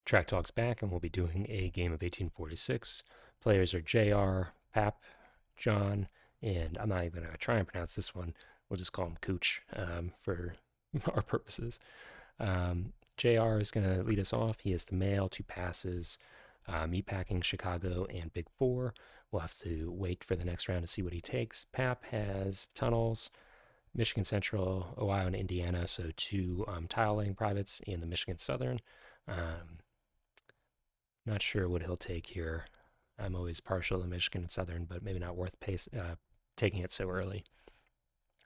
Track Talk's back, and we'll be doing a game of 1846. Players are JR, Pap, John, and I'm not even going to try and pronounce this one. We'll just call him Cooch for our purposes. JR is going to lead us off. He has the mail, two passes, meatpacking, Chicago, and Big Four. We'll have to wait for the next round to see what he takes. Pap has tunnels, Michigan Central, Ohio, and Indiana, so two tile laying privates, and the Michigan Southern. Um, Not sure what he'll take here. I'm always partial to Michigan and Southern, but maybe not worth taking it so early.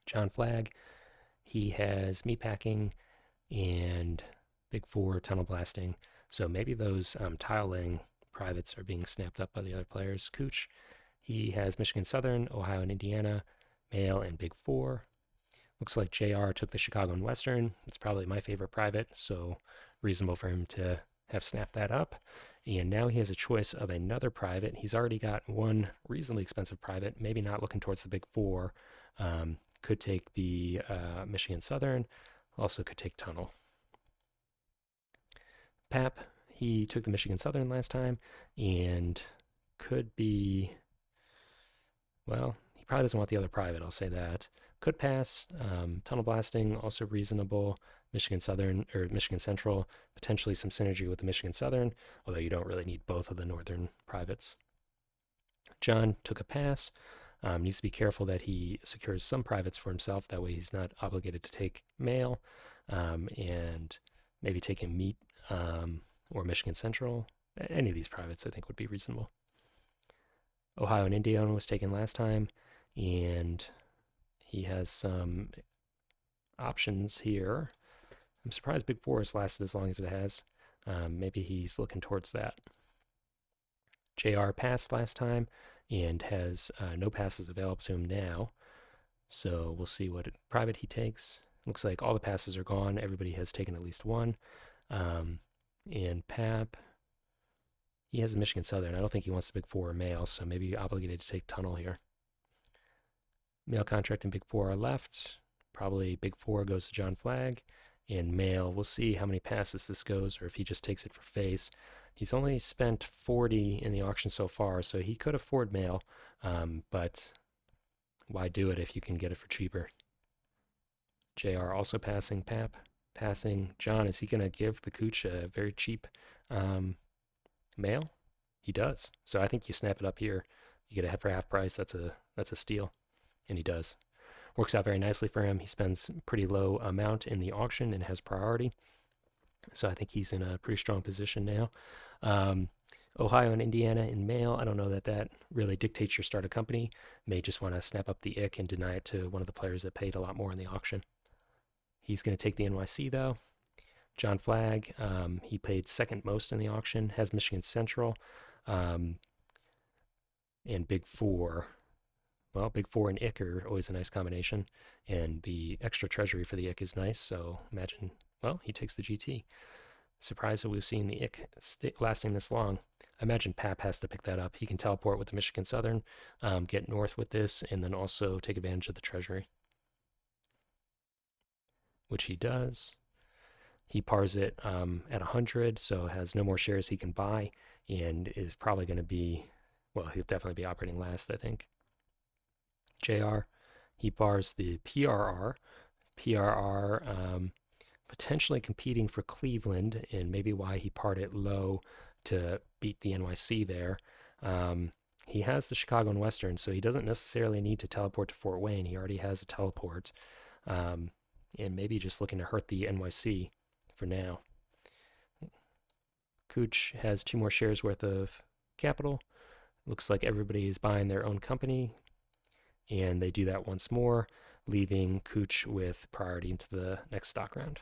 John Flagg, he has meatpacking and Big Four tunnel blasting, so maybe those tile laying privates are being snapped up by the other players. Cooch, he has Michigan Southern, Ohio and Indiana, Mail, and Big Four. Looks like JR took the Chicago and Western. It's probably my favorite private, so reasonable for him to have snapped that up. And now he has a choice of another private. He's already got one reasonably expensive private, maybe not looking towards the Big Four. Could take the Michigan Southern, also could take Tunnel. Pap, he took the Michigan Southern last time and could be, well, he probably doesn't want the other private, I'll say that. Could pass. Tunnel blasting, also reasonable. Michigan Southern or Michigan Central, potentially some synergy with the Michigan Southern, although you don't really need both of the northern privates. John took a pass. Needs to be careful that he secures some privates for himself. That way he's not obligated to take mail and maybe taking meat or Michigan Central. Any of these privates I think would be reasonable. Ohio and Indiana was taken last time, and he has some options here. I'm surprised Big Four has lasted as long as it has. Maybe he's looking towards that. JR passed last time and has no passes available to him now. So we'll see what private he takes. Looks like all the passes are gone. Everybody has taken at least one. And Pap, he has the Michigan Southern. I don't think he wants the Big Four or Mail, so maybe obligated to take Tunnel here. Mail contract and Big Four are left. Probably Big Four goes to John Flagg. And Mail, we'll see how many passes this goes or if he just takes it for face. He's only spent 40 in the auction so far, so he could afford Mail, but why do it if you can get it for cheaper? JR also passing, Pap passing. John, is he going to give the Cooch a very cheap Mail? He does. So I think you snap it up here. You get it for half price. That's a steal, and he does. Works out very nicely for him. He spends a pretty low amount in the auction and has priority. So I think he's in a pretty strong position now. Ohio and Indiana in mail. I don't know that that really dictates your start a company. May just want to snap up the ick and deny it to one of the players that paid a lot more in the auction. He's going to take the NYC though. John Flagg, he paid second most in the auction, has Michigan Central, and Big Four. Well, Big Four and Ick are always a nice combination, and the extra treasury for the Ick is nice, so imagine, well, he takes the GT. Surprised that we've seen the Ick lasting this long. I imagine Pap has to pick that up. He can teleport with the Michigan Southern, get north with this, and then also take advantage of the treasury, which he does. He pars it at 100, so has no more shares he can buy, and is probably going to be, well, he'll definitely be operating last, I think. JR, he bars the PRR. PRR potentially competing for Cleveland, and maybe why he parred it low to beat the NYC there. He has the Chicago and Western, so he doesn't necessarily need to teleport to Fort Wayne. He already has a teleport, and maybe just looking to hurt the NYC for now. Cooch has 2 more shares worth of capital. Looks like everybody is buying their own company, and they do that once more, leaving Cooch with priority into the next stock round.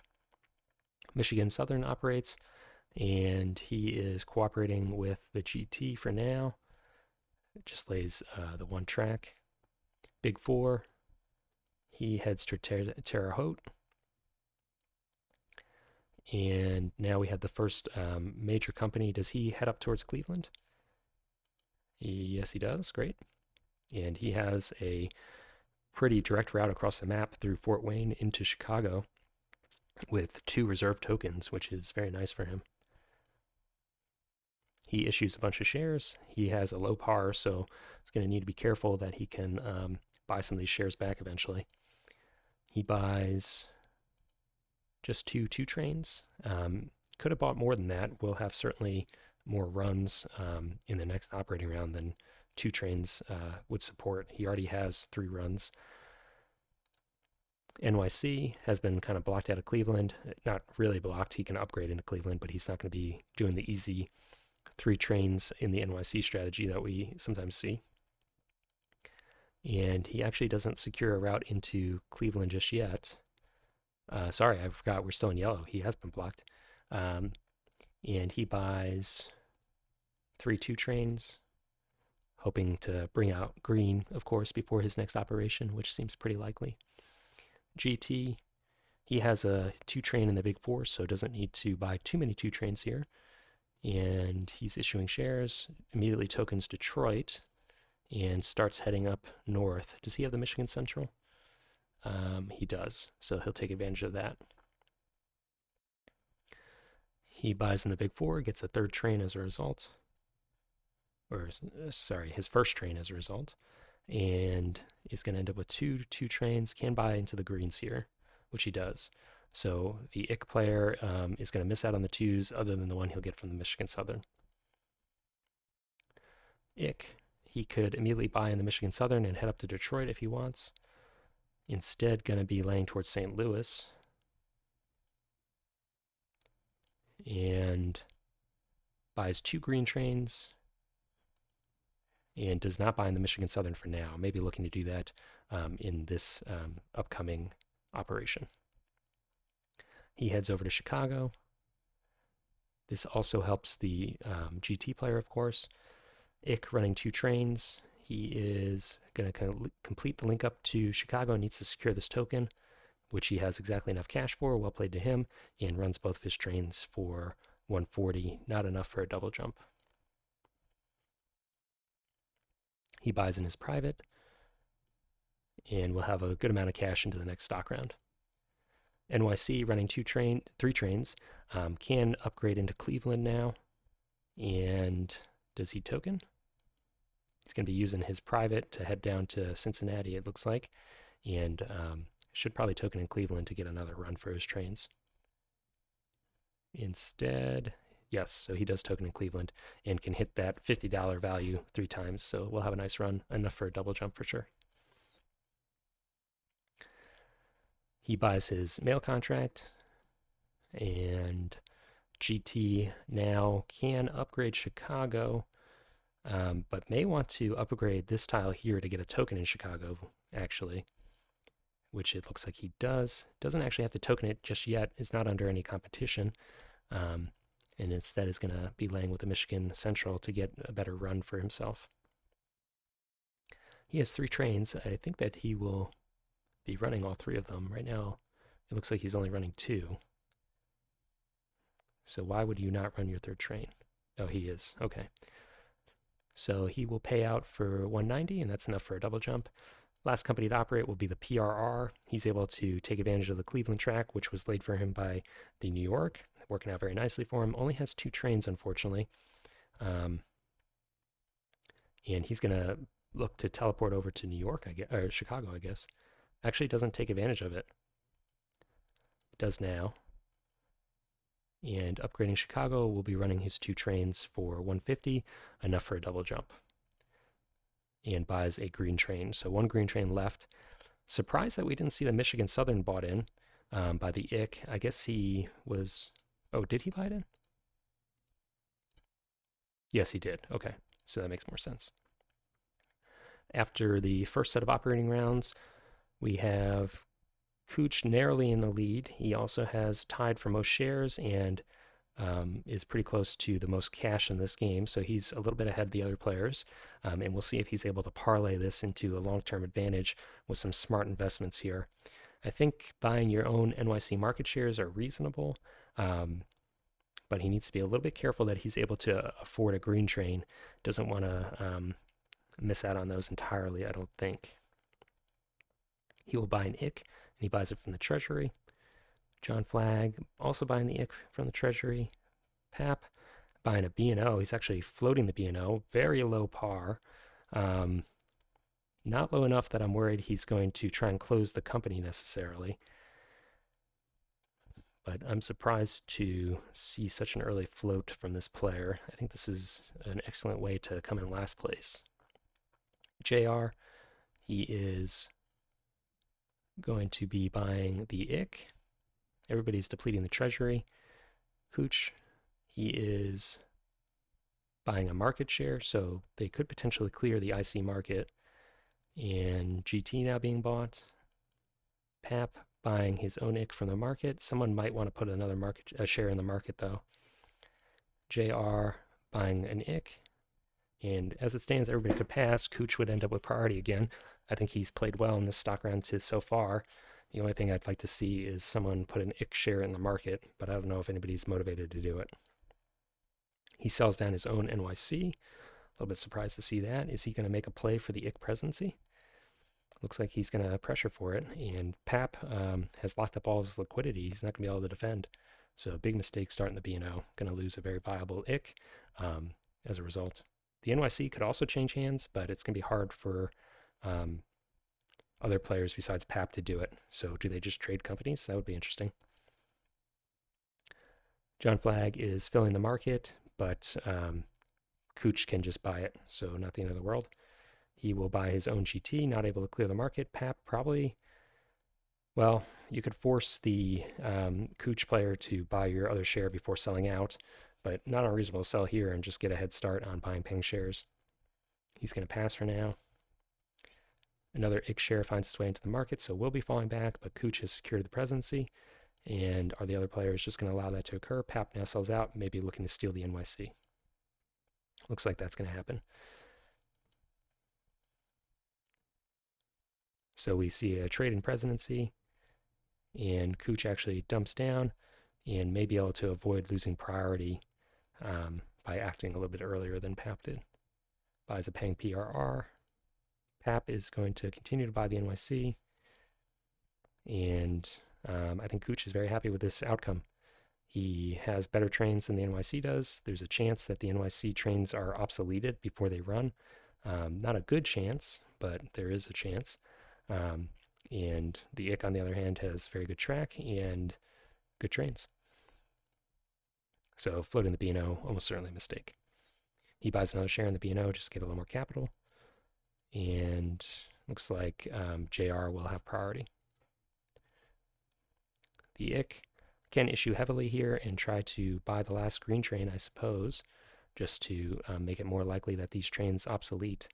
Michigan Southern operates, and he is cooperating with the GT for now. It just lays the one track. Big Four, he heads to Terre Haute. And now we have the first major company. Does he head up towards Cleveland? Yes, he does. Great. And he has a pretty direct route across the map through Fort Wayne into Chicago with 2 reserve tokens, which is very nice for him. He issues a bunch of shares. He has a low par, so it's going to need to be careful that he can buy some of these shares back eventually. He buys just two trains. Could have bought more than that. We'll have certainly more runs in the next operating round than two trains would support. He already has 3 runs. NYC has been kind of blocked out of Cleveland. Not really blocked. He can upgrade into Cleveland, but he's not going to be doing the easy 3 trains in the NYC strategy that we sometimes see. And he actually doesn't secure a route into Cleveland just yet. Sorry, I forgot we're still in yellow. He has been blocked. Um, and he buys 3 2 trains, hoping to bring out green, of course, before his next operation, which seems pretty likely. GT, he has a 2 train in the big four, so doesn't need to buy too many 2 trains here. And he's issuing shares, immediately tokens Detroit, and starts heading up north. Does he have the Michigan Central? He does, so he'll take advantage of that. He buys in the big four, gets a 3rd train as a result, or sorry, his 1st train as a result, and is going to end up with two trains. Can buy into the greens here, which he does. So the IC player is going to miss out on the 2s other than the one he'll get from the Michigan Southern. IC, he could immediately buy in the Michigan Southern and head up to Detroit if he wants. Instead, going to be laying towards St. Louis. And buys 2 green trains and does not buy in the Michigan Southern for now. Maybe looking to do that in this upcoming operation. He heads over to Chicago. This also helps the GT player, of course. IC running 2 trains. He is going to complete the link up to Chicago, needs to secure this token, which he has exactly enough cash for. Well played to him, and runs both of his trains for 140. Not enough for a double jump. He buys in his private, and we'll have a good amount of cash into the next stock round. NYC running 3 trains, can upgrade into Cleveland now. And does he token? He's going to be using his private to head down to Cincinnati, it looks like, and should probably token in Cleveland to get another run for his trains. Instead, yes, so he does token in Cleveland and can hit that $50 value 3 times, so we'll have a nice run, enough for a double jump for sure. He buys his mail contract, and GT now can upgrade Chicago, but may want to upgrade this tile here to get a token in Chicago, actually, which it looks like he does. Doesn't actually have to token it just yet. It's not under any competition, and instead is going to be laying with the Michigan Central to get a better run for himself. He has 3 trains. I think that he will be running all 3 of them. Right now, it looks like he's only running 2. So why would you not run your 3rd train? Oh, he is. Okay. So he will pay out for 190, and that's enough for a double jump. Last company to operate will be the PRR. He's able to take advantage of the Cleveland track, which was laid for him by the New York, working out very nicely for him. Only has 2 trains, unfortunately. And he's going to look to teleport over to New York, I guess, or Chicago, I guess. Actually doesn't take advantage of it. Does now. And upgrading Chicago will be running his 2 trains for 150, enough for a double jump. And buys a green train. So 1 green train left. Surprised that we didn't see the Michigan Southern bought in by the IC. I guess he was... Oh, did he buy it in? Yes, he did. Okay, so that makes more sense. After the first set of operating rounds, we have Cooch narrowly in the lead. He also has tied for most shares and is pretty close to the most cash in this game, so he's a little bit ahead of the other players, and we'll see if he's able to parlay this into a long-term advantage with some smart investments here. I think buying your own NYC market shares are reasonable, but he needs to be a little bit careful that he's able to afford a green train. Doesn't want to miss out on those entirely, I don't think. He will buy an IC, and he buys it from the Treasury. John Flagg also buying the IC from the Treasury. PAP buying a B&O. He's actually floating the B&O, very low par. Um, Not low enough that I'm worried he's going to try and close the company necessarily, but I'm surprised to see such an early float from this player. I think this is an excellent way to come in last place. JR, he is going to be buying the IC. Everybody's depleting the treasury. Cooch, he is buying a market share, so they could potentially clear the IC market. And GT now being bought. Pap buying his own IC from the market. Someone might want to put another share in the market though. JR buying an IC. And as it stands, everybody could pass. Cooch would end up with priority again. I think he's played well in this stock round so far. The only thing I'd like to see is someone put an IC share in the market, but I don't know if anybody's motivated to do it. He sells down his own NYC. A little bit surprised to see that. Is he going to make a play for the IC presidency? Looks like he's going to pressure for it. And Pap has locked up all of his liquidity. He's not going to be able to defend. So a big mistake starting the B&O. Going to lose a very viable IC as a result. The NYC could also change hands, but it's going to be hard for other players besides Pap to do it. So do they just trade companies? That would be interesting. John Flagg is filling the market, but Cooch can just buy it, so not the end of the world. He will buy his own GT, not able to clear the market. Pap probably, well, you could force the Cooch player to buy your other share before selling out, but not unreasonable to sell here and just get a head start on buying Ping shares. He's going to pass for now. Another IC share finds its way into the market, so we'll be falling back, but Cooch has secured the presidency. And are the other players just going to allow that to occur? Pap now sells out, maybe looking to steal the NYC. Looks like that's going to happen. So we see a trade in presidency, and Cooch actually dumps down and may be able to avoid losing priority by acting a little bit earlier than Pap did. Buys a Peng PRR. Pap is going to continue to buy the NYC, and I think Cooch is very happy with this outcome. He has better trains than the NYC does. There's a chance that the NYC trains are obsoleted before they run. Not a good chance, but there is a chance. And the IC, on the other hand, has very good track and good trains. So floating the B&O, almost certainly a mistake. He buys another share in the B&O just to get a little more capital. And looks like JR will have priority. The IC can issue heavily here and try to buy the last green train, I suppose, just to make it more likely that these trains obsolete.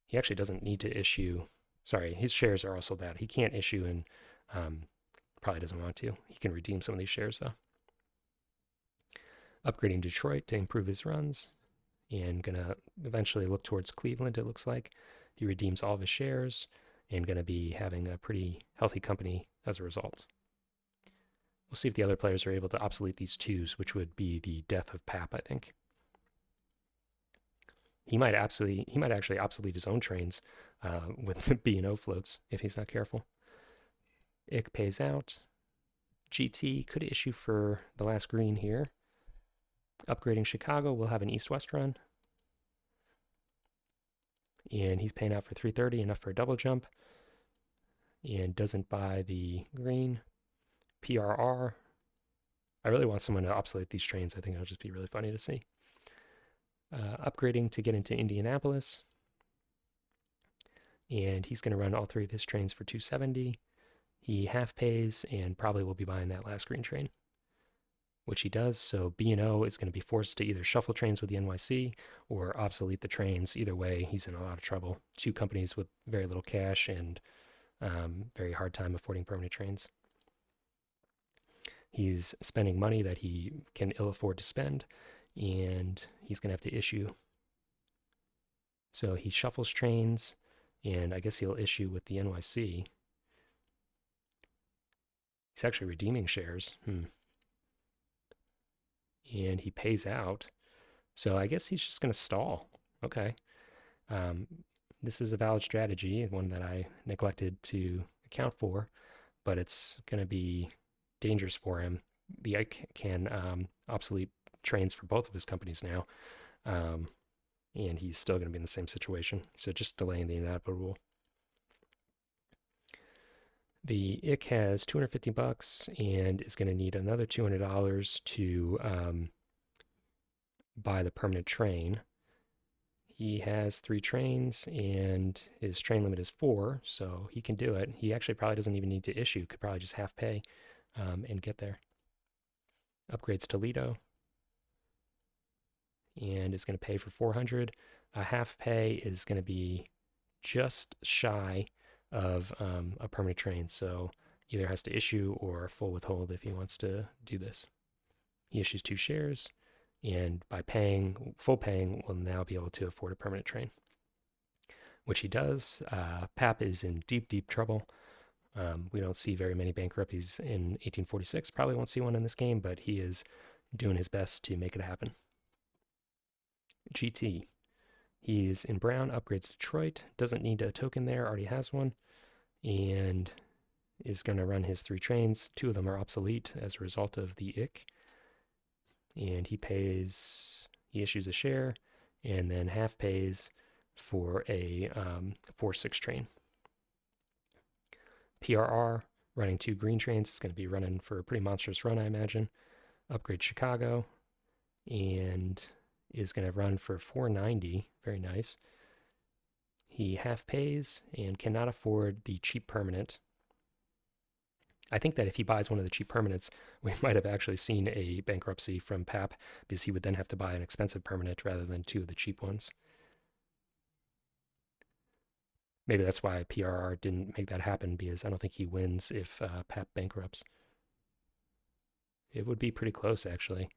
He actually doesn't need to issue. Sorry, his shares are also bad. He can't issue and probably doesn't want to. He can redeem some of these shares though. Upgrading Detroit to improve his runs and gonna eventually look towards Cleveland, it looks like. He redeems all of his shares and gonna be having a pretty healthy company as a result. We'll see if the other players are able to obsolete these twos, which would be the death of Pap, I think. He might actually obsolete his own trains with the B&O floats if he's not careful. IC pays out. GT could issue for the last green here. Upgrading Chicago will have an east-west run. And he's paying out for 330, enough for a double jump. And doesn't buy the green. PRR. I really want someone to obsolete these trains. I think it'll just be really funny to see. Upgrading to get into Indianapolis. And he's going to run all three of his trains for 270. He half pays and probably will be buying that last green train, which he does. So B&O is going to be forced to either shuffle trains with the NYC or obsolete the trains. Either way, he's in a lot of trouble. Two companies with very little cash and very hard time affording permanent trains. He's spending money that he can ill afford to spend, and he's going to have to issue. So he shuffles trains, and I guess he'll issue with the NYC. He's actually redeeming shares. And he pays out. So I guess he's just going to stall. Okay. This is a valid strategy, one that I neglected to account for, but it's going to be dangerous for him. The IC can obsolete trains for both of his companies now, um, and he's still going to be in the same situation. So just delaying the inevitable. The IC has 250 bucks and is going to need another $200 to buy the permanent train. He has 3 trains and his train limit is 4, so he can do it. He actually probably doesn't even need to issue, could probably just half pay and get there. Upgrades Toledo and is going to pay for 400. A half pay is going to be just shy of a permanent train, so either has to issue or full withhold if he wants to do this. He issues 2 shares, and by paying, full paying, will now be able to afford a permanent train, which he does. Pap is in deep, deep trouble. We don't see very many bankruptcies in 1846. Probably won't see one in this game, but he is doing his best to make it happen. GT. He's in brown, upgrades Detroit, doesn't need a token there, already has one, and is going to run his 3 trains. 2 of them are obsolete as a result of the IC. And he issues a share, and then half pays for a 4-6 train. PRR, running 2 green trains, is going to be running for a pretty monstrous run, I imagine. Upgrade Chicago, and is going to run for 490, very nice. He half pays and cannot afford the cheap permanent. I think that if he buys one of the cheap permanents, we might have actually seen a bankruptcy from Pap, because he would then have to buy an expensive permanent rather than 2 of the cheap ones. Maybe that's why PRR didn't make that happen, because I don't think he wins if Pap bankrupts. It would be pretty close, actually.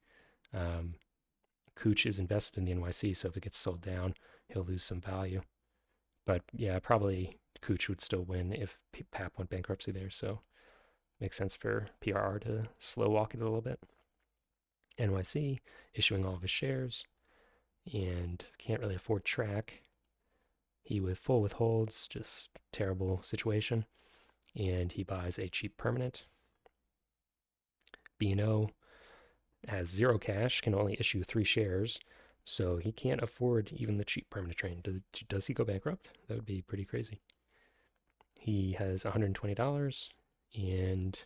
Cooch is invested in the NYC, so if it gets sold down, he'll lose some value. But yeah, probably Cooch would still win if Pap went bankruptcy there, so makes sense for PRR to slow walk it a little bit. NYC issuing all of his shares and can't really afford track. He with full withholds, just terrible situation. And he buys a cheap permanent. B&O has 0 cash, can only issue 3 shares, so he can't afford even the cheap permanent train. Does he go bankrupt? That would be pretty crazy. He has $120 and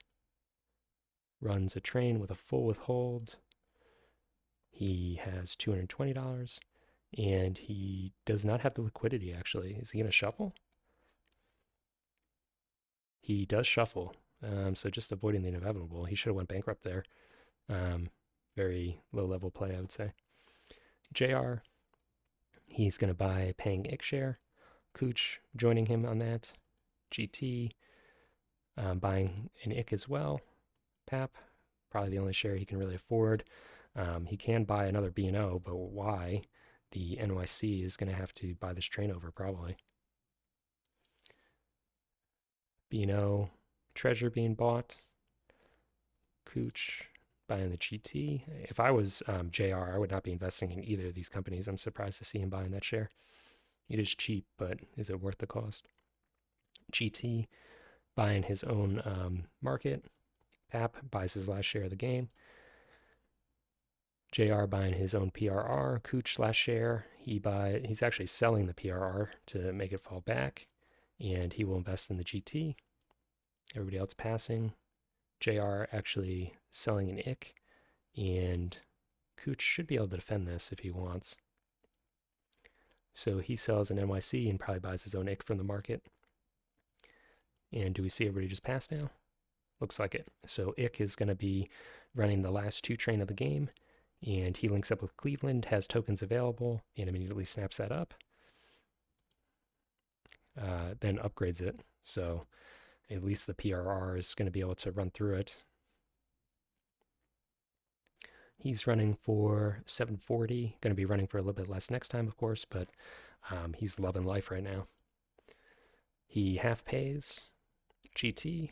runs a train with a full withhold. He has $220 and he does not have the liquidity, actually. Is he going to shuffle? He does shuffle, so just avoiding the inevitable. He should have went bankrupt there. Very low-level play, I would say. JR, he's going to buy paying IC share. Cooch joining him on that. GT, buying an IC as well. Pap, probably the only share he can really afford. He can buy another B&O, but why? The NYC is going to have to buy this train over, probably. B&O, Treasure being bought. Cooch buying the GT. If I was JR, I would not be investing in either of these companies. I'm surprised to see him buying that share. It is cheap, but is it worth the cost? GT buying his own market. Pap buys his last share of the game. JR buying his own PRR. Cooch last share. He's actually selling the PRR to make it fall back, and he will invest in the GT. Everybody else passing. JR actually selling an IC, and Cooch should be able to defend this if he wants. So he sells an NYC and probably buys his own IC from the market. And do we see everybody just pass now? Looks like it. So IC is going to be running the last 2 train of the game, and he links up with Cleveland, has tokens available, and immediately snaps that up. Then upgrades it, so at least the PRR is going to be able to run through it. He's running for 740, going to be running for a little bit less next time, of course, but he's loving life right now. He half pays GT.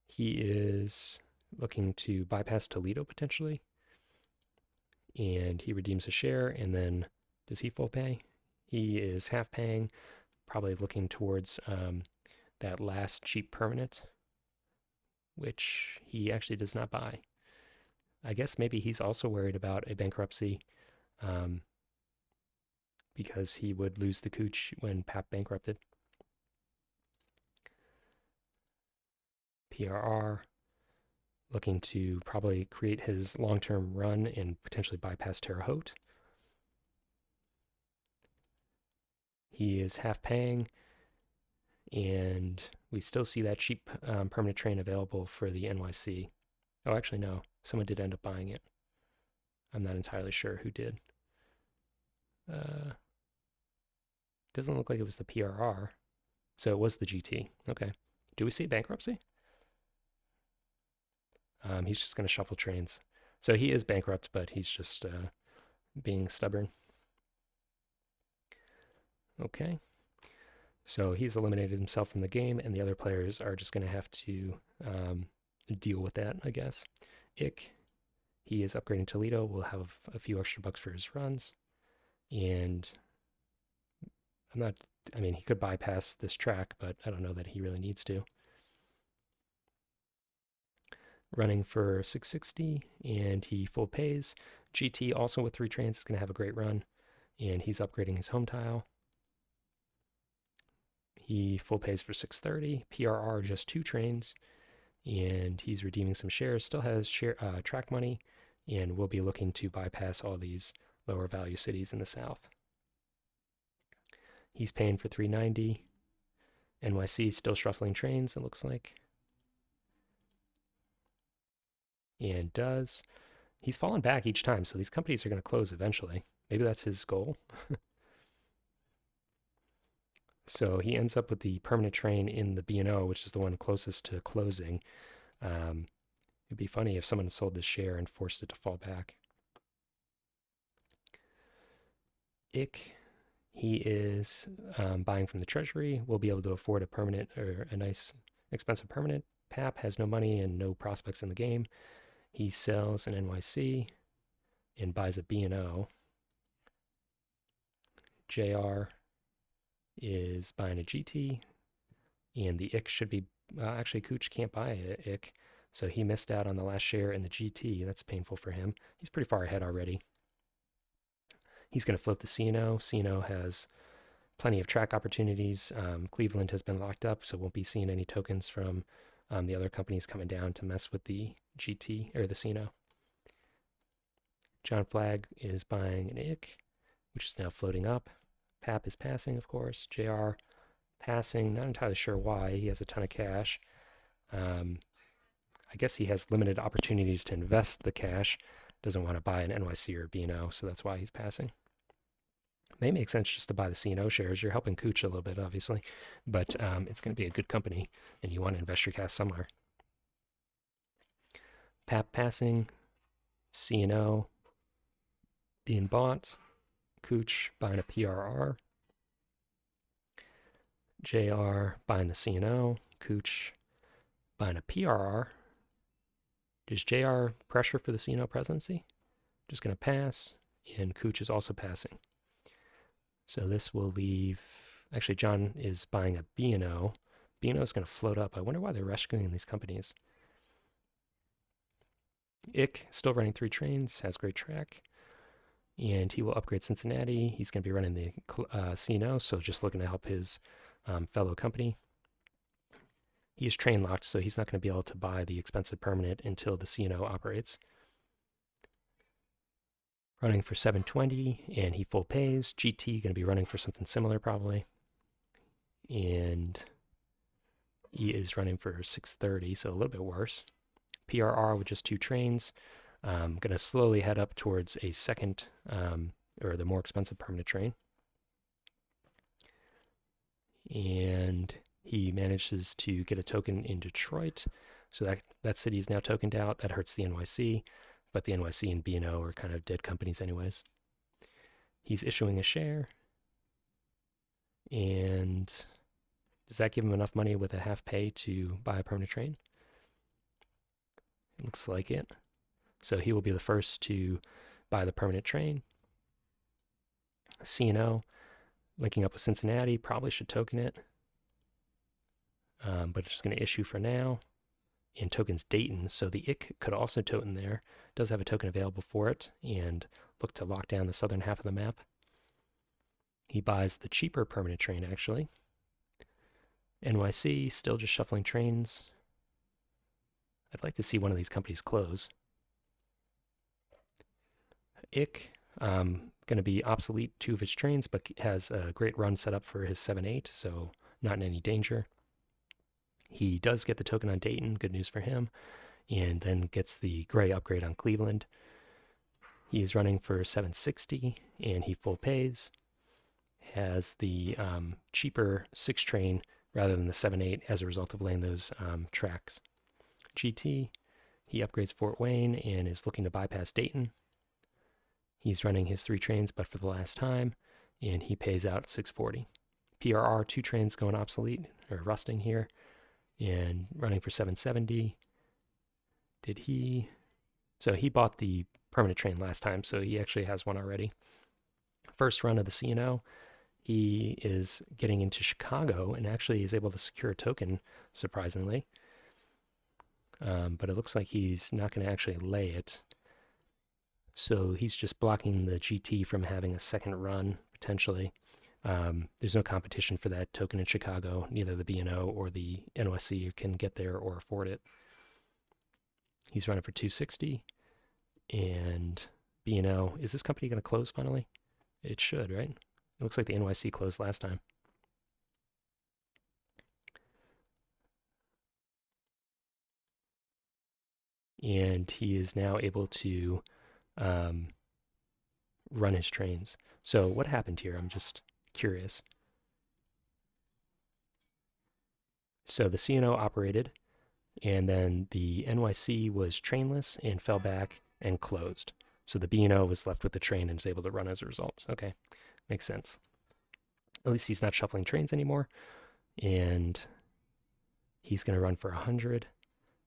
He is looking to bypass Toledo potentially, and he redeems a share, and then does he full pay? He is half paying, probably looking towards that last cheap permanent, which he actually does not buy. I guess maybe he's also worried about a bankruptcy, um, because he would lose the Cooch when Pap bankrupted. PRR looking to probably create his long-term run and potentially bypass Terre Haute. He is half paying, and we still see that cheap permanent train available for the NYC. Oh, actually, no. Someone did end up buying it. I'm not entirely sure who did. Uh, doesn't look like it was the PRR. So it was the GT. Okay. Do we see bankruptcy? He's just going to shuffle trains. So he is bankrupt, but he's just being stubborn. Okay. So he's eliminated himself from the game, and the other players are just going to have to deal with that, I guess. Ick, he is upgrading Toledo. We'll have a few extra bucks for his runs. And I'm not, I mean, he could bypass this track, but I don't know that he really needs to. Running for 660, and he full pays. GT also with 3 trains is going to have a great run, and he's upgrading his home tile. He full pays for 630. PRR just 2 trains, and he's redeeming some shares. Still has track money, and will be looking to bypass all these lower value cities in the south. He's paying for 390. NYC still shuffling trains, it looks like. And does. He's fallen back each time, so these companies are going to close eventually. Maybe that's his goal. So he ends up with the permanent train in the B&O, which is the one closest to closing. It'd be funny if someone sold this share and forced it to fall back. Ick, he is buying from the treasury. We'll be able to afford a permanent or a nice expensive permanent. Pap has no money and no prospects in the game. He sells an NYC and buys a B&O. JR is buying a GT, and the Ick should be, actually Cooch can't buy a Ick, so he missed out on the last share in the GT. That's painful for him. He's pretty far ahead already. He's going to float the CNO. CNO has plenty of track opportunities. Cleveland has been locked up, so won't be seeing any tokens from the other companies coming down to mess with the GT or the CNO. John Flagg is buying an Ick, which is now floating up. Pap is passing, of course. JR passing, not entirely sure why. He has a ton of cash. I guess he has limited opportunities to invest the cash. Doesn't want to buy an NYC or B&O, so that's why he's passing. May make sense just to buy the C&O shares. You're helping Cooch a little bit, obviously, but it's going to be a good company, and you want to invest your cash somewhere. Pap passing, C&O being bought, Cooch buying a PRR, JR buying the C&O, Cooch buying a PRR. Does JR pressure for the C&O presidency? Just going to pass, and Cooch is also passing. So this will leave, actually John is buying a B&O. B&O is going to float up. I wonder why they're rescuing these companies. Ick, still running 3 trains, has great track. And he will upgrade Cincinnati. He's going to be running the C&O, so just looking to help his fellow company. He is train locked, so he's not going to be able to buy the expensive permanent until the C&O operates. Running for 720, and he full pays. GT going to be running for something similar probably. And he is running for 630, so a little bit worse. PRR with just 2 trains. Going to slowly head up towards a second, or the more expensive permanent train. And he manages to get a token in Detroit. So that city is now tokened out. That hurts the NYC, but the NYC and B&O are kind of dead companies anyways. He's issuing a share. And does that give him enough money with a half pay to buy a permanent train? It looks like it. So he will be the first to buy the permanent train. C&O, linking up with Cincinnati, probably should token it. But it's just going to issue for now. and tokens Dayton, so the IC could also token there. Does have a token available for it, and look to lock down the southern half of the map. He buys the cheaper permanent train, actually. NYC, still just shuffling trains. I'd like to see one of these companies close. IC, going to be obsolete 2 of his trains, but has a great run set up for his 7-8, so not in any danger. He does get the token on Dayton, good news for him, and then gets the gray upgrade on Cleveland. He's running for 760, and he full pays. Has the cheaper 6 train rather than the 7-8 as a result of laying those tracks. GT, he upgrades Fort Wayne and is looking to bypass Dayton. He's running his 3 trains, but for the last time, and he pays out 640. PRR, 2 trains going obsolete, or rusting here, and running for 770. Did he? So he bought the permanent train last time, so he actually has one already. First run of the C&O, he is getting into Chicago and actually is able to secure a token, surprisingly. But it looks like he's not going to actually lay it. So he's just blocking the GT from having a second run, potentially. There's no competition for that token in Chicago. Neither the B&O or the NYC can get there or afford it. He's running for 260. And B&O, is this company going to close finally? It should, right? It looks like the NYC closed last time. And he is now able to run his trains. So what happened here? I'm just curious. So the C&O operated, and then the NYC was trainless and fell back and closed. So the B&O was left with the train and was able to run as a result. Okay, makes sense. At least he's not shuffling trains anymore, and he's going to run for 100.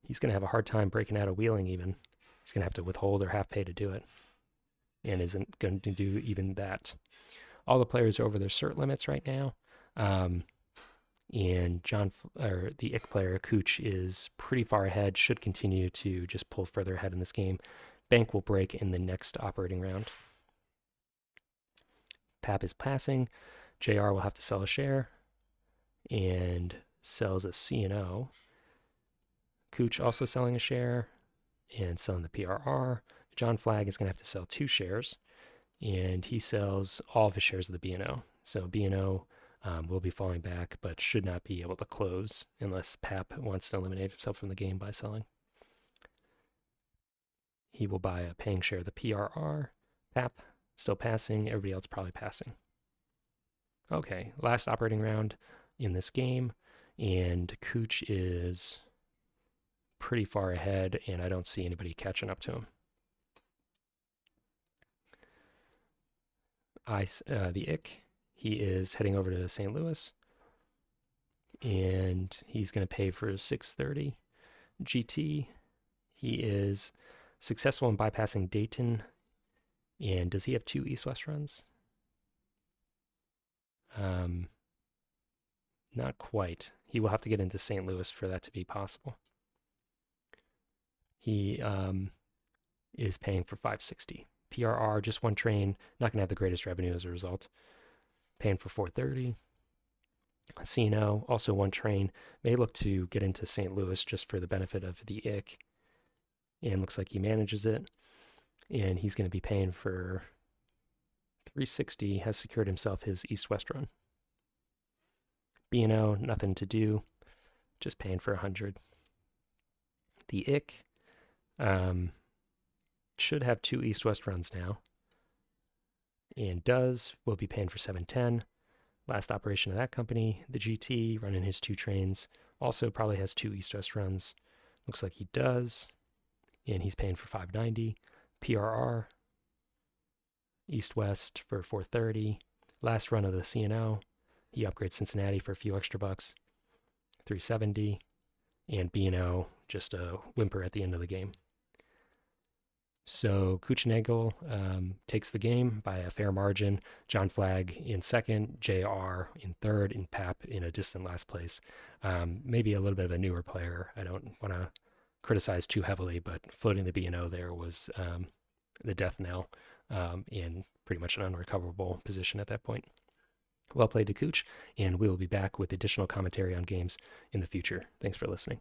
He's going to have a hard time breaking out of wheeling even. He's going to have to withhold or half pay to do it, and isn't going to do even that. All the players are over their cert limits right now. And the IC player, Cooch, is pretty far ahead, should continue to just pull further ahead in this game. Bank will break in the next operating round. Pap is passing. JR will have to sell a share and sells a C&O. Cooch also selling a share and selling the PRR. John Flagg is going to have to sell 2 shares, and he sells all of his shares of the B&O. So B&O will be falling back, but should not be able to close unless Pap wants to eliminate himself from the game by selling. He will buy a paying share of the PRR. Pap still passing. Everybody else probably passing. Okay, last operating round in this game, and Cooch is pretty far ahead, and I don't see anybody catching up to him. The IC, he is heading over to St. Louis, and he's going to pay for 630. GT, he is successful in bypassing Dayton, and does he have 2 east-west runs? Not quite. He will have to get into St. Louis for that to be possible. He is paying for 560. PRR, just 1 train, not going to have the greatest revenue as a result. Paying for 430. C&O, also 1 train, may look to get into St. Louis just for the benefit of the IC. And looks like he manages it. And he's going to be paying for 360, has secured himself his east-west run. B&O, nothing to do, just paying for 100. The IC should have 2 east-west runs now, and will be paying for 710. Last operation of that company, the GT, running his 2 trains, also probably has 2 east-west runs. Looks like he does, and he's paying for 590. PRR, east-west for 430. Last run of the C&O, he upgrades Cincinnati for a few extra bucks, 370, and B&O, just a whimper at the end of the game. So Kuchenagel takes the game by a fair margin. John Flagg in second, JR in third, and Pap in a distant last place. Maybe a little bit of a newer player. I don't want to criticized too heavily, but floating the B&O there was the death knell in pretty much an unrecoverable position at that point. Well played to Cooch, and we will be back with additional commentary on games in the future. Thanks for listening.